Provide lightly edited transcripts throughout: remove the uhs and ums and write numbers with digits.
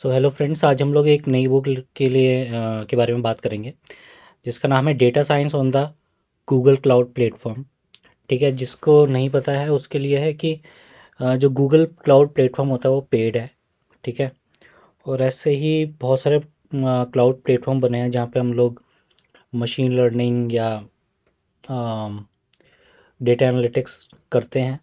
So hello friends, आज हम लोग एक नई बुक के लिए के बारे में बात करेंगे जिसका नाम है data science on the Google cloud platform. ठीक है, जिसको नहीं पता है उसके लिए है कि जो गूगल क्लाउड प्लेटफॉर्म होता है वो पेड है। ठीक है, और ऐसे ही बहुत सारे क्लाउड प्लेटफॉर्म बने हैं जहाँ पे हम लोग मशीन लर्निंग या डेटा एनालिटिक्स करते हैं।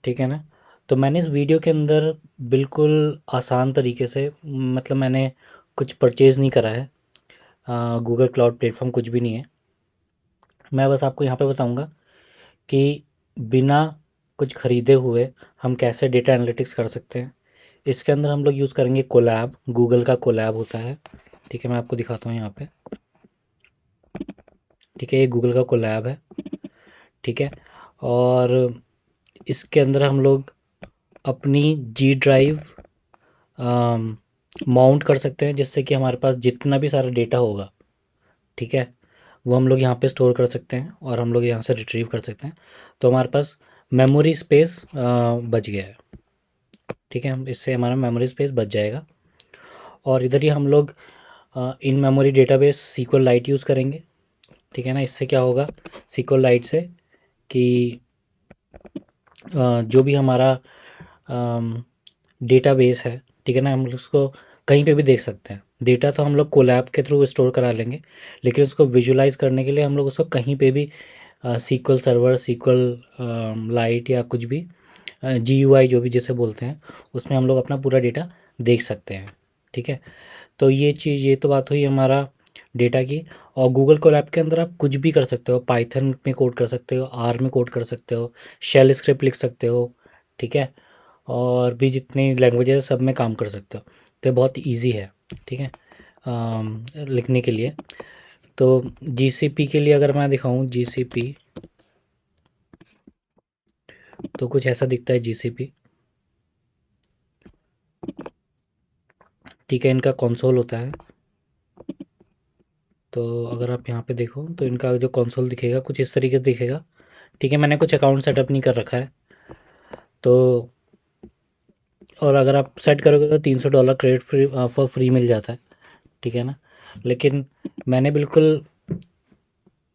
ठीक है ना। तो मैंने इस वीडियो के अंदर बिल्कुल आसान तरीके से, मतलब मैंने कुछ परचेज़ नहीं करा है, गूगल क्लाउड प्लेटफॉर्म कुछ भी नहीं है। मैं बस आपको यहाँ पे बताऊँगा कि बिना कुछ ख़रीदे हुए हम कैसे डेटा एनालिटिक्स कर सकते हैं। इसके अंदर हम लोग यूज़ करेंगे कोलैब, गूगल का कोलैब होता है। ठीक है, मैं आपको दिखाता हूँ यहाँ पे। ठीक है, ये गूगल का कोलैब है। ठीक है, और इसके अंदर हम लोग अपनी जी ड्राइव माउंट कर सकते हैं, जिससे कि हमारे पास जितना भी सारा डेटा होगा, ठीक है, वो हम लोग यहाँ पे स्टोर कर सकते हैं और हम लोग यहाँ से रिट्रीव कर सकते हैं। तो हमारे पास मेमोरी स्पेस बच गया है। ठीक है, हम इससे हमारा मेमोरी स्पेस बच जाएगा। और इधर ही हम लोग in memory database SQLite use करेंगे। ठीक है ना। इससे क्या होगा सीक्वल लाइट से कि जो भी हमारा डेटाबेस है, ठीक है ना, हम उसको कहीं पे भी देख सकते हैं। डेटा तो हम लोग कोलैब के थ्रू स्टोर करा लेंगे, लेकिन उसको विजुलाइज करने के लिए हम लोग उसको कहीं पे भी सीक्वल सर्वर, सीक्वल लाइट या कुछ भी जीयूआई जो भी जिसे बोलते हैं, उसमें हम लोग अपना पूरा डेटा देख सकते हैं। ठीक है, तो ये तो बात हुई हमारा डेटा की। और गूगल कोलैब के अंदर आप कुछ भी कर सकते हो, पाइथन में कोड कर सकते हो, आर में कोड कर सकते हो, शेल स्क्रिप्ट लिख सकते हो। ठीक है, और भी जितनी लैंग्वेजेस सब में काम कर सकते हो। तो ये बहुत इजी है। ठीक है, लिखने के लिए। तो जीसीपी के लिए अगर मैं दिखाऊं जीसीपी, तो कुछ ऐसा दिखता है जीसीपी। ठीक है, इनका कंसोल होता है। तो अगर आप यहाँ पे देखो तो इनका जो कंसोल दिखेगा कुछ इस तरीके से दिखेगा। ठीक है, मैंने कुछ अकाउंट सेटअप नहीं कर रखा है तो। और अगर आप सेट करोगे तो $300 क्रेडिट फ्री फॉर फ्री मिल जाता है। ठीक है ना। लेकिन मैंने बिल्कुल,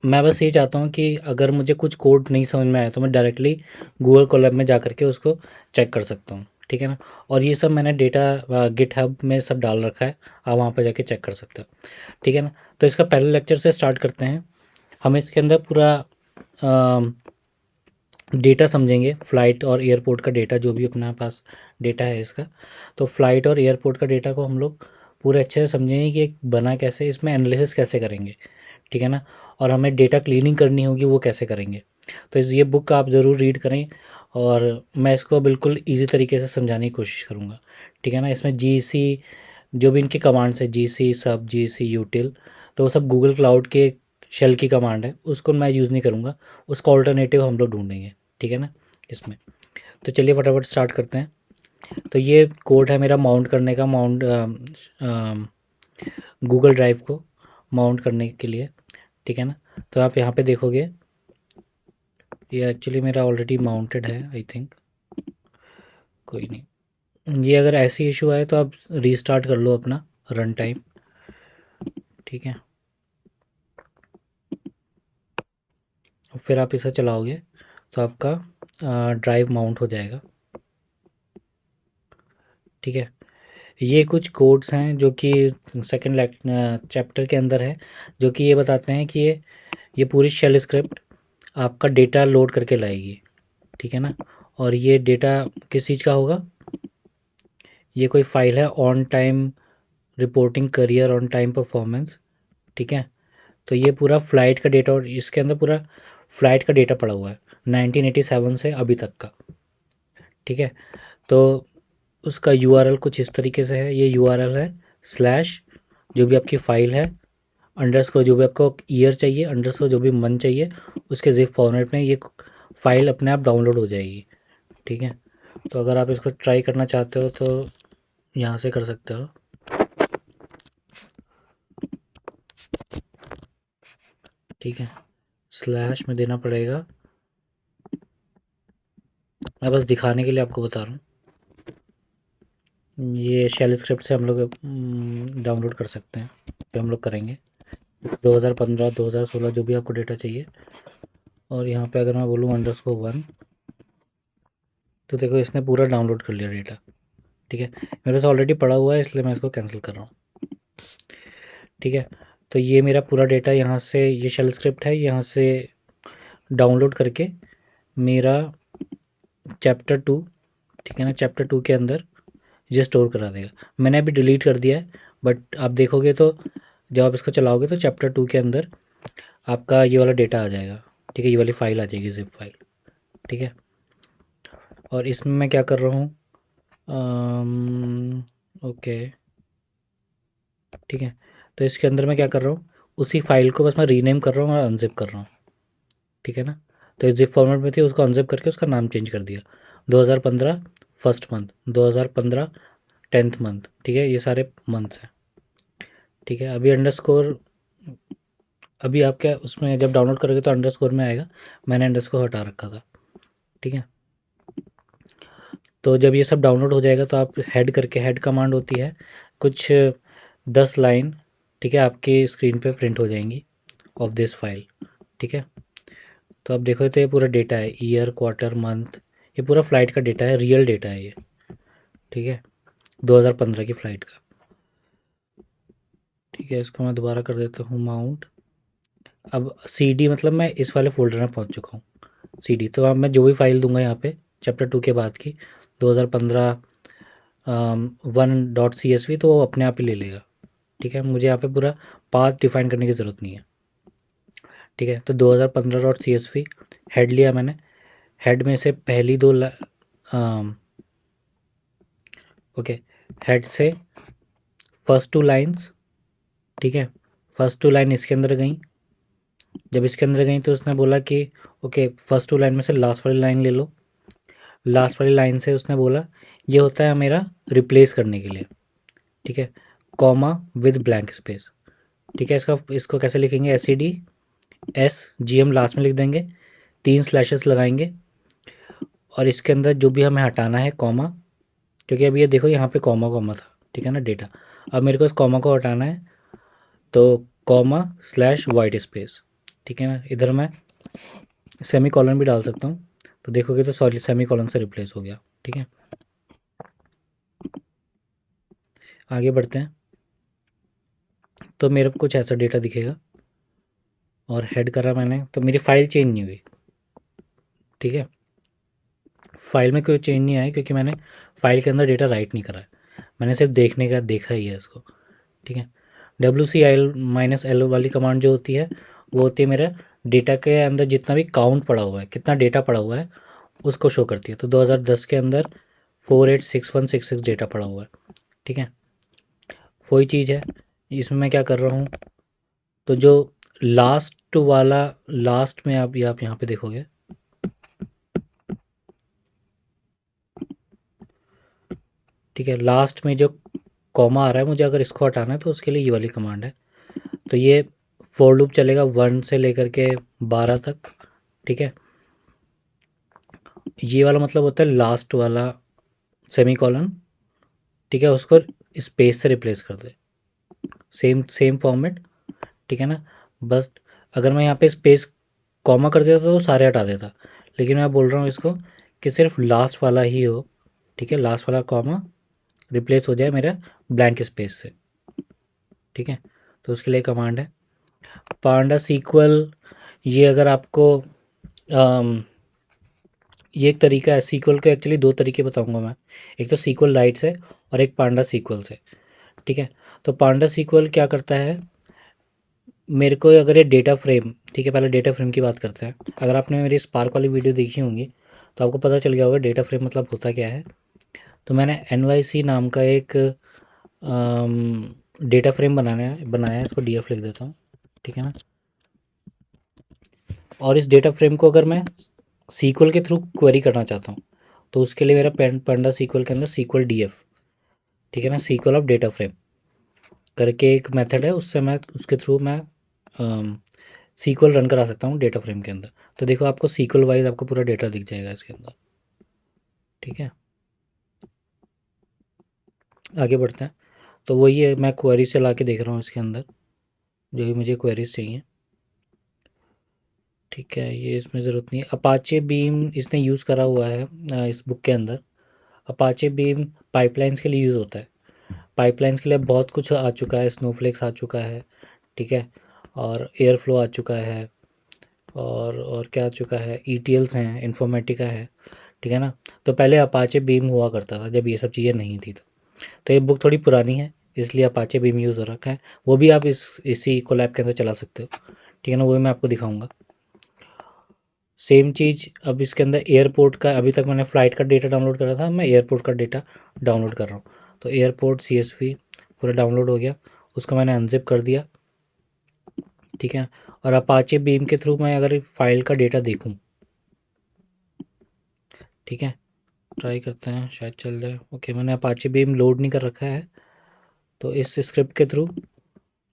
मैं बस ये चाहता हूँ कि अगर मुझे कुछ कोड नहीं समझ में आया तो मैं डायरेक्टली गूगल कोलैब में जा करके उसको चेक कर सकता हूँ। ठीक है ना। और ये सब मैंने डेटा गिटहब में सब डाल रखा है, आप वहाँ पर जाके चेक कर सकते हो। ठीक है ना। तो इसका पहले लेक्चर से स्टार्ट करते हैं। हम इसके अंदर पूरा डेटा समझेंगे, फ़्लाइट और एयरपोर्ट का डेटा, जो भी अपने पास डेटा है इसका। तो फ़्लाइट और एयरपोर्ट का डेटा को हम लोग पूरे अच्छे से समझेंगे कि एक बना कैसे, इसमें एनालिसिस कैसे करेंगे। ठीक है ना। और हमें डेटा क्लीनिंग करनी होगी, वो कैसे करेंगे। तो इस ये बुक आप ज़रूर रीड करें, और मैं इसको बिल्कुल ईजी तरीके से समझाने की कोशिश करूँगा। ठीक है ना। इसमें जी सी, जो भी इनकी कमांड्स है, जी सी सब, जी सी यूटिल, तो वो सब गूगल क्लाउड के शेल की कमांड है, उसको मैं यूज़ नहीं करूँगा। उसका ऑल्टरनेटिव हम लोग ढूंढेंगे। ठीक है ना इसमें। तो चलिए फटाफट स्टार्ट करते हैं। तो ये कोड है मेरा माउंट करने का, माउंट गूगल ड्राइव को माउंट करने के लिए। ठीक है ना। तो आप यहाँ पे देखोगे, ये एक्चुअली मेरा ऑलरेडी माउंटेड है आई थिंक। कोई नहीं, ये अगर ऐसी इशू आए तो आप रीस्टार्ट कर लो अपना रन टाइम। ठीक है, और फिर आप इसे चलाओगे तो आपका ड्राइव माउंट हो जाएगा। ठीक है, ये कुछ कोड्स हैं जो कि सेकंड चैप्टर के अंदर है, जो कि ये बताते हैं कि ये पूरी शेल स्क्रिप्ट आपका डेटा लोड करके लाएगी। ठीक है ना। और ये डेटा किस चीज़ का होगा, ये कोई फाइल है on time reporting career on time performance. ठीक है, तो ये पूरा फ़्लाइट का डेटा, और इसके अंदर पूरा फ़्लाइट का डेटा पड़ा हुआ है 1987 से अभी तक का। ठीक है, तो उसका यूआरएल कुछ इस तरीके से है। ये यूआरएल है स्लैश, जो भी आपकी फ़ाइल है, अंडरस्कोर जो भी आपको ईयर चाहिए, अंडरस्कोर जो भी मंथ चाहिए, उसके ज़िप फॉर्मेट में ये फ़ाइल अपने आप डाउनलोड हो जाएगी। ठीक है, तो अगर आप इसको ट्राई करना चाहते हो तो यहाँ से कर सकते हो। ठीक है, स्लैश में देना पड़ेगा, मैं बस दिखाने के लिए आपको बता रहा हूँ। ये शेल स्क्रिप्ट से हम लोग डाउनलोड कर सकते हैं, जो हम लोग करेंगे 2015 2016 जो भी आपको डेटा चाहिए। और यहाँ पे अगर मैं बोलूँ _1, तो देखो इसने पूरा डाउनलोड कर लिया डेटा। ठीक है, मेरे पास ऑलरेडी पड़ा हुआ है इसलिए मैं इसको कैंसिल कर रहा हूँ। ठीक है, तो ये मेरा पूरा डेटा यहाँ से, ये शेल स्क्रिप्ट है, यहाँ से डाउनलोड करके मेरा चैप्टर 2, ठीक है ना, चैप्टर 2 के अंदर ये स्टोर करा देगा। मैंने अभी डिलीट कर दिया है, बट आप देखोगे तो जब आप इसको चलाओगे तो चैप्टर 2 के अंदर आपका ये वाला डेटा आ जाएगा। ठीक है, ये वाली फ़ाइल आ जाएगी, ज़िप फाइल। ठीक है, और इसमें मैं क्या कर रहा हूँ, ओके, ठीक है, तो इसके अंदर मैं क्या कर रहा हूँ, उसी फाइल को बस मैं रीनेम कर रहा हूँ और अनजिप कर रहा हूँ। ठीक है ना, तो ये जिप फॉर्मेट में थी, उसको अनजिप करके उसका नाम चेंज कर दिया। 2015 फर्स्ट मंथ, 2015 10th मंथ। ठीक है, ये सारे मंथ्स हैं। ठीक है, अभी अंडरस्कोर, अभी आप क्या उसमें जब डाउनलोड करोगे तो अंडरस्कोर में आएगा, मैंने अंडरस्कोर हटा रखा था। ठीक है, तो जब ये सब डाउनलोड हो जाएगा तो आप हेड करके, हेड कमांड होती है कुछ 10 लाइन, ठीक है, आपकी स्क्रीन पे प्रिंट हो जाएंगी ऑफ दिस फाइल। ठीक है, तो आप देखो तो ये पूरा डेटा है, ईयर, क्वार्टर, मंथ, ये पूरा फ़्लाइट का डेटा है, रियल डेटा है ये। ठीक है, 2015 की फ़्लाइट का। ठीक है, इसको मैं दोबारा कर देता हूँ माउंट। अब CD मतलब मैं इस वाले फ़ोल्डर में पहुँच चुका हूँ, CD। तो अब मैं जो भी फ़ाइल दूंगा यहाँ पे चैप्टर 2 के बाद की 2015 1.csv, तो वो अपने आप ही ले लेगा। ठीक है, मुझे यहाँ पे पूरा पाथ डिफाइन करने की ज़रूरत नहीं है। ठीक है, तो 2015.csv हेड लिया मैंने, हेड में से पहली दो ओके, हेड से फर्स्ट 2 लाइन्स, ठीक है, फर्स्ट 2 लाइन इसके अंदर गई। जब इसके अंदर गई तो उसने बोला कि ओके, फर्स्ट 2 लाइन में से लास्ट वाली लाइन ले लो। लास्ट वाली लाइन से उसने बोला ये होता है मेरा रिप्लेस करने के लिए। ठीक है, कॉमा विद ब्लैंक स्पेस। ठीक है, इसको कैसे लिखेंगे, SED SGM लास्ट में लिख देंगे, 3 स्लैशेस लगाएंगे, और इसके अंदर जो भी हमें हटाना है कॉमा, क्योंकि अभी ये देखो यहाँ पे कॉमा कॉमा था, ठीक है ना डेटा, अब मेरे को इस कॉमा को हटाना है, तो कॉमा स्लैश वाइट स्पेस। ठीक है ना, इधर मैं सेमी कॉलन भी डाल सकता हूँ, तो देखोगे तो सॉरी सेमी कॉलन से रिप्लेस हो गया। ठीक है, आगे बढ़ते हैं, तो मेरे को कुछ ऐसा डेटा दिखेगा, और हेड करा मैंने तो मेरी फ़ाइल चेंज नहीं हुई। ठीक है, फाइल में कोई चेंज नहीं आया क्योंकि मैंने फाइल के अंदर डेटा राइट नहीं करा है, मैंने सिर्फ देखने का देखा ही है इसको। ठीक है, WCL-L वाली कमांड जो होती है वो होती है मेरा डेटा के अंदर जितना भी काउंट पड़ा हुआ है, कितना डेटा पड़ा हुआ है उसको शो करती है। तो 2010 के अंदर 486166 डेटा पड़ा हुआ है। ठीक है, वही चीज़ है, इसमें मैं क्या कर रहा हूँ, तो जो लास्ट वाला, लास्ट में आप यहाँ पे देखोगे, ठीक है, लास्ट में जो कॉमा आ रहा है, मुझे अगर इसको हटाना है तो उसके लिए ये वाली कमांड है। तो ये फॉर लूप चलेगा 1 से लेकर के 12 तक। ठीक है, ये वाला मतलब होता है लास्ट वाला सेमी कॉलन। ठीक है, उसको स्पेस से रिप्लेस कर दे, सेम सेम फॉर्मेट। ठीक है ना, बस अगर मैं यहाँ पे स्पेस कॉमा कर देता तो सारे हटा देता, लेकिन मैं बोल रहा हूँ इसको कि सिर्फ लास्ट वाला ही हो। ठीक है, लास्ट वाला कॉमा रिप्लेस हो जाए मेरा ब्लैंक स्पेस से। ठीक है, तो उसके लिए कमांड है पांडा सीक्वल। ये अगर आपको ये एक तरीका है सीक्वल के, एक्चुअली 2 तरीके बताऊंगा मैं, एक तो सीक्वल लाइट से और एक पांडा सीक्वल से। ठीक है, तो पांडा सीक्वल क्या करता है, मेरे को अगर ये डेटा फ्रेम, ठीक है, पहले डेटा फ्रेम की बात करते हैं। अगर आपने मेरी स्पार्क वाली वीडियो देखी होंगी तो आपको पता चल गया होगा डेटा फ्रेम मतलब होता क्या है। तो मैंने NYC नाम का एक डेटा फ्रेम बनाया है, इसको DF लिख देता हूँ। ठीक है ना, और इस डेटा फ्रेम को अगर मैं सीक्वल के थ्रू क्वेरी करना चाहता हूँ तो उसके लिए मेरा पांडा सीक्वल के अंदर सीक्वल DF, ठीक है ना, सीक्वल ऑफ डेटा फ्रेम करके एक मेथड है, उससे मैं उसके थ्रू मैं सीक्वल रन करा सकता हूँ डेटा फ्रेम के अंदर। तो देखो आपको सीक्वल वाइज आपको पूरा डेटा दिख जाएगा इसके अंदर। ठीक है, आगे बढ़ते हैं। तो वही है, मैं क्वेरी से ला के देख रहा हूँ इसके अंदर जो भी मुझे क्वेरीज चाहिए। ठीक है, ये इसमें ज़रूरत नहीं है। अपाचे बीम इसने यूज़ करा हुआ है इस बुक के अंदर। अपाचे बीम पाइपलाइंस के लिए यूज़ होता है। पाइपलाइंस के लिए बहुत कुछ आ चुका है, स्नोफ्लेक्स आ चुका है, ठीक है, और एयर फ्लो आ चुका है, और क्या आ चुका है, ईटीएल्स हैं, इन्फॉर्मेटिका है, ठीक है ना। तो पहले अपाचे बीम हुआ करता था जब ये सब चीज़ें नहीं थी। तो ये बुक थोड़ी पुरानी है, इसलिए अपाचे बीम यूज़ हो रखा है। वो भी आप इसी कोलैब के अंदर चला सकते हो, ठीक है ना, वो भी मैं आपको दिखाऊंगा। सेम चीज़ अब इसके अंदर एयरपोर्ट का, अभी तक मैंने फ़्लाइट का डेटा डाउनलोड करा था, मैं एयरपोर्ट का डेटा डाउनलोड कर रहा हूँ। तो एयरपोर्ट CSV पूरा डाउनलोड हो गया, उसको मैंने अनजिप कर दिया, ठीक है। और अपाचे बीम के थ्रू मैं अगर फाइल का डेटा देखूँ, ठीक है, ट्राई करते हैं, शायद चल जाए। ओके, मैंने अपाचे बीम लोड नहीं कर रखा है, तो इस स्क्रिप्ट के थ्रू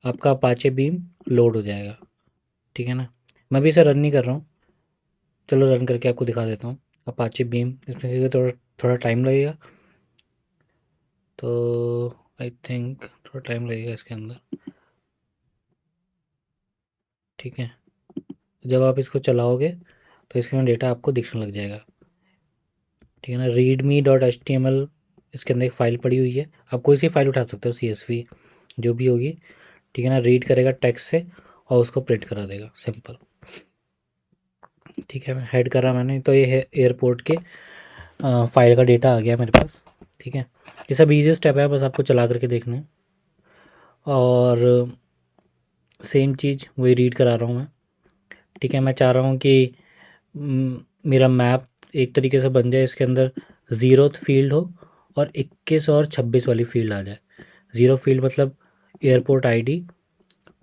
आपका अपाचे बीम लोड हो जाएगा, ठीक है ना। मैं भी इसे रन नहीं कर रहा हूँ, चलो रन करके आपको दिखा देता हूँ। अपाचे बीम इसमें क्योंकि थोड़ा थोड़ा टाइम लगेगा, तो आई थिंक थोड़ा टाइम लगेगा इसके अंदर, ठीक है। जब आप इसको चलाओगे तो इसके अंदर डेटा आपको दिखने लग जाएगा, ठीक है ना। readme.html इसके अंदर एक फ़ाइल पड़ी हुई है, आप कोई सी फाइल उठा सकते हो, CSV जो भी होगी, ठीक है ना। रीड करेगा टेक्स्ट से और उसको प्रिंट करा देगा, सिंपल, ठीक है ना। हेड करा मैंने, तो ये है एयरपोर्ट के फाइल का डेटा आ गया मेरे पास, ठीक है। ये सब ईजी स्टेप है, बस आपको चला करके देखना है। और सेम चीज़ वही रीड करा रहा हूँ मैं, ठीक है। मैं चाह रहा हूँ कि मेरा मैप एक तरीके से बन जाए, इसके अंदर 0th फील्ड हो और 21 और 26 वाली फील्ड आ जाए। 0 फील्ड मतलब एयरपोर्ट आईडी,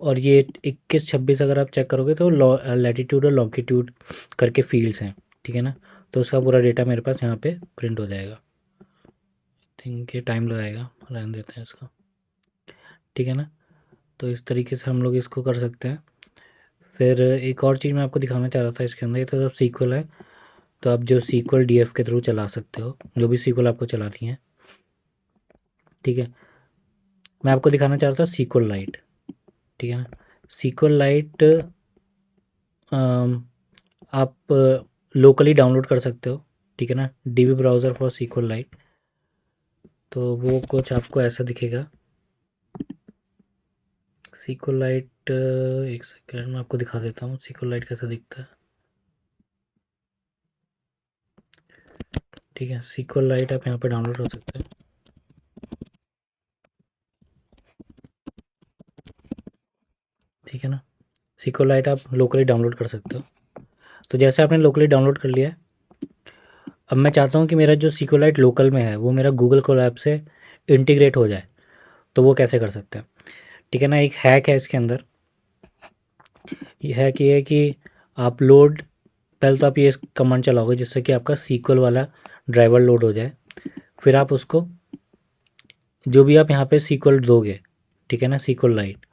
और ये 21-26 अगर आप चेक करोगे तो लैटिट्यूड और लॉन्गिट्यूड करके फील्ड्स हैं, ठीक है ना। तो उसका पूरा डेटा मेरे पास यहाँ पे प्रिंट हो जाएगा। थिंक ये टाइम लगाएगा, रहने देते हैं इसका, ठीक है ना। तो इस तरीके से हम लोग इसको कर सकते हैं। फिर एक और चीज़ मैं आपको दिखाना चाह रहा था इसके अंदर, ये तो सब सीक्वल है, तो आप जो सीक्वल DF के थ्रू चला सकते हो, जो भी सीक्वल आपको चलानी है, ठीक है। मैं आपको दिखाना चाह रहा था सीक्वल लाइट, ठीक है ना। सीक्वल लाइट आप लोकली डाउनलोड कर सकते हो, ठीक है ना, DB browser for SQLite. तो वो कुछ आपको ऐसा दिखेगा, सीक्वल लाइट, एक सेकेंड मैं आपको दिखा देता हूँ सीक्वल लाइट कैसा दिखता है, ठीक है। सीक्वल लाइट आप यहाँ पे डाउनलोड कर सकते हैं, ठीक है ना। सीक्वल लाइट आप लोकली डाउनलोड कर सकते हो। तो जैसे आपने लोकली डाउनलोड कर लिया है, अब मैं चाहता हूँ कि मेरा जो सीक्वलाइट लोकल में है वो मेरा गूगल कोलैब से इंटीग्रेट हो जाए। तो वो कैसे कर सकते हैं, ठीक है ना। एक हैक है इसके अंदर, ये हैक ये है कि आप लोड, पहले तो आप ये कमांड चलाओगे जिससे कि आपका सीक्वल वाला ड्राइवर लोड हो जाए। फिर आप उसको, जो भी आप यहाँ पे सीक्वल दोगे, ठीक है ना, सीक्वल लाइट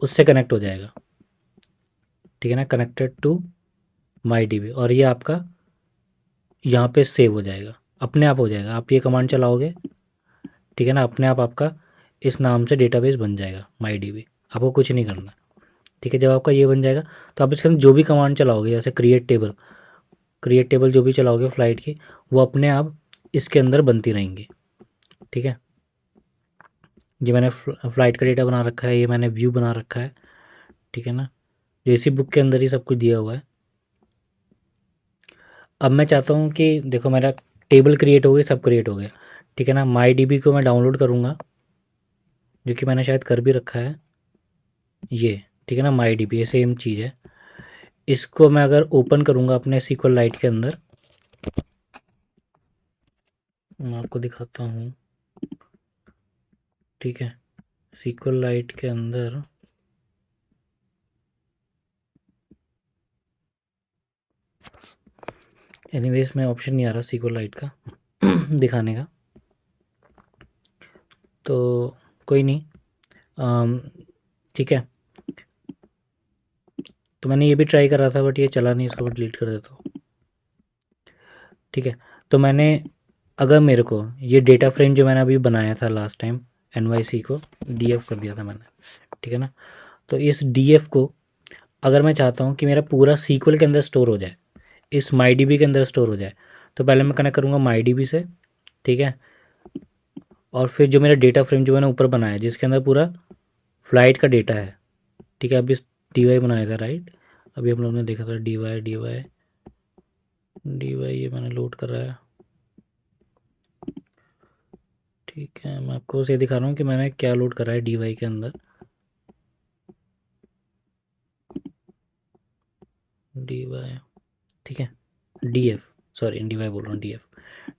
उससे कनेक्ट हो जाएगा, ठीक है ना, कनेक्टेड टू माई DB, और ये आपका यहाँ पे सेव हो जाएगा, अपने आप हो जाएगा। आप ये कमांड चलाओगे, ठीक है ना, अपने आप आपका इस नाम से डेटाबेस बन जाएगा माई DB, आपको कुछ नहीं करना, ठीक है। जब आपका ये बन जाएगा तो आप इसके अंदर जो भी कमांड चलाओगे, जैसे क्रिएट टेबल जो भी चलाओगे फ़्लाइट की, वो अपने आप इसके अंदर बनती रहेंगी, ठीक है। ये मैंने फ़्लाइट का डेटा बना रखा है, ये मैंने व्यू बना रखा है, ठीक है ना, जो इसी बुक के अंदर ही सब कुछ दिया हुआ है। अब मैं चाहता हूँ कि देखो मेरा टेबल क्रिएट हो गई, सब क्रिएट हो गया, ठीक है ना। माई DB को मैं डाउनलोड करूँगा, जो कि मैंने शायद कर भी रखा है ये, ठीक है ना। माई DB ये सेम चीज़ है। इसको मैं अगर ओपन करूँगा अपने सीक्वल लाइट के अंदर, मैं आपको दिखाता हूँ, ठीक है। सीक्वल लाइट के अंदर एनीवेज में ऑप्शन नहीं आ रहा सीक्वल लाइट का दिखाने का, तो कोई नहीं, ठीक है। तो मैंने ये भी ट्राई करा था बट ये चला नहीं, इसको मैं डिलीट कर देता हूँ, ठीक है। तो मैंने अगर मेरे को ये डेटा फ्रेम जो मैंने अभी बनाया था लास्ट टाइम NYC को DF कर दिया था मैंने, ठीक है ना। तो इस DF को अगर मैं चाहता हूँ कि मेरा पूरा सीक्वल के अंदर स्टोर हो जाए, इस MyDB के अंदर स्टोर हो जाए, तो पहले मैं कनेक्ट करूँगा MyDB से, ठीक है। और फिर जो मेरा डेटा फ्रेम जो मैंने ऊपर बनाया जिसके अंदर पूरा फ़्लाइट का डेटा है, ठीक है। अभी DY बनाया था, राइट। अभी हम लोग ने देखा था DY ये मैंने लोड कर रहा है, ठीक है। मैं आपको बस ये दिखा रहा हूँ कि मैंने क्या लोड करा है DY के अंदर। DY, ठीक है। DF, सॉरी DY बोल रहा हूँ,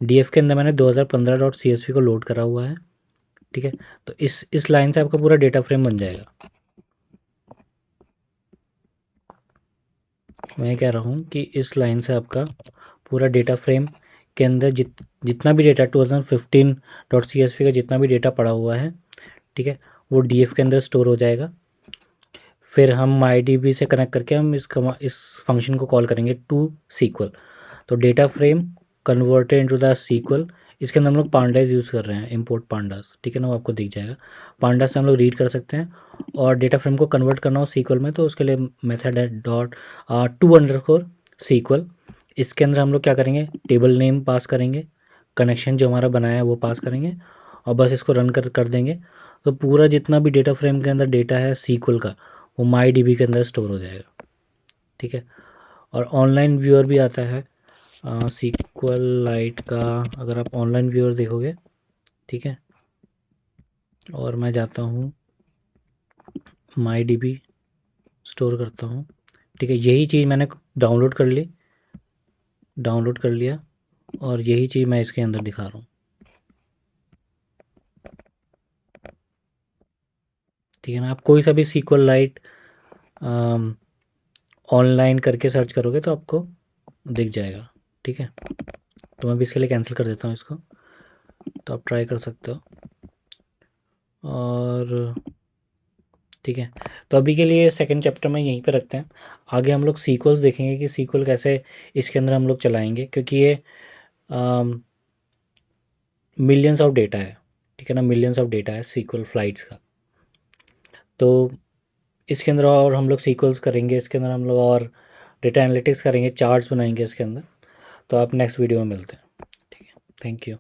DF के अंदर मैंने 2015.csv को लोड करा हुआ है, ठीक है। तो इस लाइन से आपका पूरा डेटा फ्रेम बन जाएगा। मैं कह रहा हूँ कि इस लाइन से आपका पूरा डेटा फ्रेम के अंदर जितना भी डेटा 2015.csv का जितना भी डेटा पड़ा हुआ है, ठीक है, वो DF के अंदर स्टोर हो जाएगा। फिर हम MyDB से कनेक्ट करके हम इस फंक्शन को कॉल करेंगे टू सीक्वल। तो data frame converted into the SQL, इसके अंदर हम लोग पांडास यूज़ कर रहे हैं, इंपोर्ट पांडास, ठीक है ना, वो आपको दिख जाएगा। पांडास से हम लोग रीड कर सकते हैं, और डेटा फ्रेम को कन्वर्ट करना हो सीक्वल में तो उसके लिए मेथड है $2_SQL। इसके अंदर हम लोग क्या करेंगे, टेबल नेम पास करेंगे, कनेक्शन जो हमारा बनाया है वो पास करेंगे, और बस इसको रन कर देंगे। तो पूरा जितना भी डेटा फ्रेम के अंदर डेटा है सीक्वल का, वो MyDB के अंदर स्टोर हो जाएगा, ठीक है। और ऑनलाइन व्यूअर भी आता है सीक्वल लाइट का, अगर आप ऑनलाइन व्यूअर देखोगे, ठीक है। और मैं जाता हूँ MyDB, स्टोर करता हूँ, ठीक है। यही चीज़ मैंने डाउनलोड कर लिया, और यही चीज़ मैं इसके अंदर दिखा रहा हूँ, ठीक है ना। आप कोई सा भी सीक्वल लाइट ऑनलाइन करके सर्च करोगे तो आपको दिख जाएगा, ठीक है। तो मैं भी इसके लिए कैंसिल कर देता हूँ इसको, तो आप ट्राई कर सकते हो। और ठीक है, तो अभी के लिए सेकंड चैप्टर में यहीं पे रखते हैं। आगे हम लोग सीक्वल्स देखेंगे कि सीक्वल कैसे इसके अंदर हम लोग चलाएंगे, क्योंकि ये मिलियंस ऑफ डेटा है, ठीक है ना, मिलियंस ऑफ डेटा है सीक्वल फ्लाइट्स का। तो इसके अंदर और हम लोग सीक्वल्स करेंगे, इसके अंदर हम लोग और डेटा एनालिटिक्स करेंगे, चार्ट्स बनाएंगे इसके अंदर। तो आप नेक्स्ट वीडियो में मिलते हैं, ठीक है। Thank you.